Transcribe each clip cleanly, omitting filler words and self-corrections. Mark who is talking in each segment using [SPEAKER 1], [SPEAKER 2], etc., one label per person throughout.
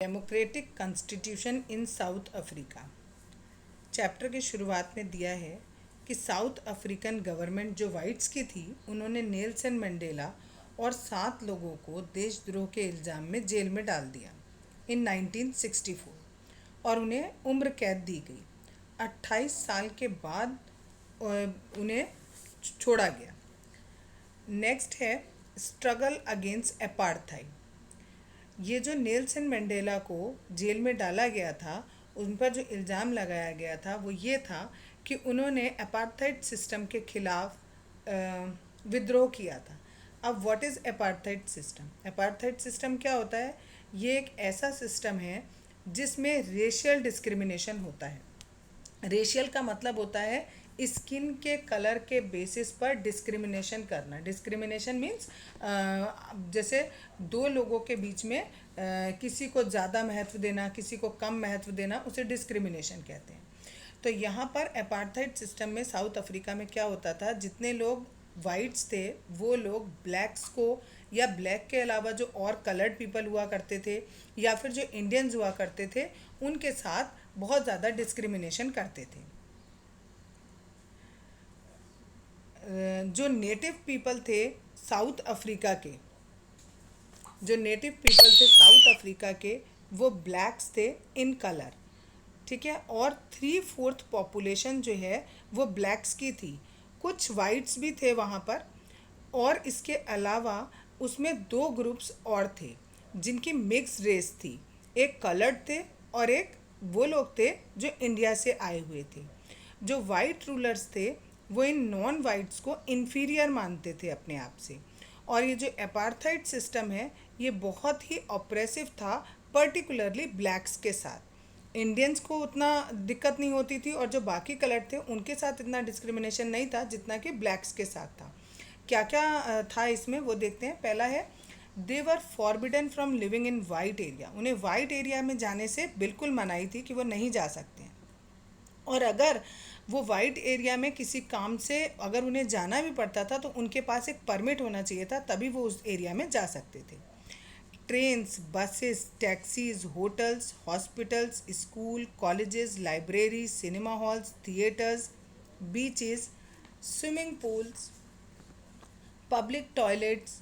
[SPEAKER 1] Democratic constitution in south Africa. Chapter की शुरुआत में दिया है कि साउथ अफ्रीकन गवर्नमेंट जो वाइट्स की थी, उन्होंने नेल्सन मंडेला और 7 लोगों को देशद्रोह के इल्ज़ाम में जेल में डाल दिया इन 1964 और उन्हें उम्र कैद दी गई। 28 साल के बाद उन्हें छोड़ा गया। नेक्स्ट है स्ट्रगल अगेंस्ट अपार्थाइड। ये जो नेल्सन मंडेला को जेल में डाला गया था, उन पर जो इल्ज़ाम लगाया गया था वो ये था कि उन्होंने अपार्थाइड सिस्टम के खिलाफ विद्रोह किया था। अब what is apartheid system? Apartheid system क्या होता है? ये एक ऐसा सिस्टम है जिसमें रेशियल डिस्क्रिमिनेशन होता है। रेशियल का मतलब होता है स्किन के कलर के बेसिस पर डिस्क्रिमिनेशन करना। डिस्क्रिमिनेशन मीन्स जैसे दो लोगों के बीच में किसी को ज़्यादा महत्व देना, किसी को कम महत्व देना, उसे डिस्क्रिमिनेशन कहते हैं। तो यहाँ पर अपार्थाइड सिस्टम में साउथ अफ्रीका में क्या होता था, जितने लोग वाइट्स थे वो लोग ब्लैक्स को या ब्लैक के अलावा जो और कलर्ड पीपल हुआ करते थे या फिर जो इंडियंस हुआ करते थे, उनके साथ बहुत ज़्यादा डिस्क्रिमिनेशन करते थे। जो नेटिव पीपल थे साउथ अफ्रीका के, जो नेटिव पीपल थे साउथ अफ्रीका के, वो ब्लैक्स थे इन कलर, ठीक है। और 3/4 पॉपुलेशन जो है वो ब्लैक्स की थी। कुछ वाइट्स भी थे वहाँ पर, और इसके अलावा उसमें 2 ग्रुप्स और थे जिनकी मिक्स रेस थी। एक कलर्ड थे और एक वो लोग थे जो इंडिया से आए हुए थे। जो वाइट रूलर्स थे वो इन नॉन वाइट्स को इन्फीरियर मानते थे अपने आप से। और ये जो अपार्थाइड सिस्टम है ये बहुत ही ऑप्रेसिव था, पर्टिकुलरली ब्लैक्स के साथ। इंडियंस को उतना दिक्कत नहीं होती थी और जो बाकी कलर थे उनके साथ इतना डिस्क्रिमिनेशन नहीं था जितना कि ब्लैक्स के साथ था। क्या क्या था इसमें वो देखते हैं। पहला है they were forbidden from living in white area. उन्हें वाइट एरिया में जाने से बिल्कुल मनाही थी कि वो नहीं जा सकते हैं। और अगर वो वाइट एरिया में किसी काम से अगर उन्हें जाना भी पड़ता था तो उनके पास एक परमिट होना चाहिए था, तभी वो उस एरिया में जा सकते थे। Trains, buses, taxis, hotels, hospitals, school, colleges, library, cinema halls, theatres, beaches, swimming pools, public toilets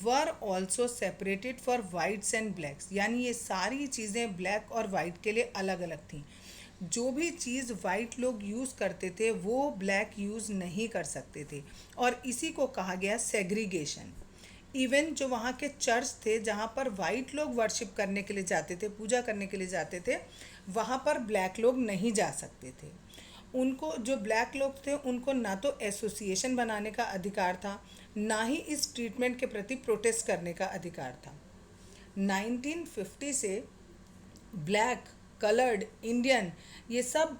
[SPEAKER 1] were also separated for whites and blacks. यानी ये सारी चीज़ें ब्लैक और वाइट के लिए अलग अलग थीं। जो भी चीज़ वाइट लोग यूज़ करते थे वो ब्लैक यूज़ नहीं कर सकते थे, और इसी को कहा गया सेग्रीगेशन। इवन जो वहाँ के चर्च थे जहाँ पर वाइट लोग वर्शिप करने के लिए जाते थे, पूजा करने के लिए जाते थे, वहाँ पर ब्लैक लोग नहीं जा सकते थे। उनको, जो ब्लैक लोग थे, उनको ना तो एसोसिएशन बनाने का अधिकार था, ना ही इस ट्रीटमेंट के प्रति प्रोटेस्ट करने का अधिकार था। 1950 से ब्लैक, कलर्ड, इंडियन ये सब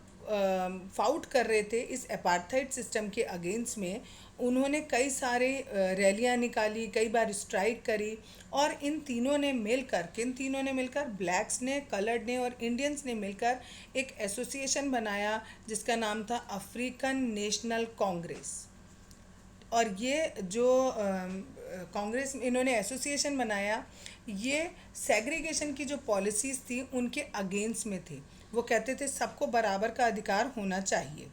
[SPEAKER 1] फाउट कर रहे थे इस अपार्थाइड सिस्टम के अगेंस्ट में। उन्होंने कई सारे रैलियां निकाली, कई बार स्ट्राइक करी, और इन तीनों ने मिलकर ब्लैक्स ने, कलर्ड ने और इंडियंस ने मिलकर एक एसोसिएशन बनाया जिसका नाम था अफ्रीकन नेशनल कांग्रेस। और ये जो कांग्रेस इन्होंने एसोसिएशन बनाया, ये सेग्रीगेशन की जो पॉलिसीज़ थी उनके अगेंस्ट में थे। वो कहते थे सबको बराबर का अधिकार होना चाहिए।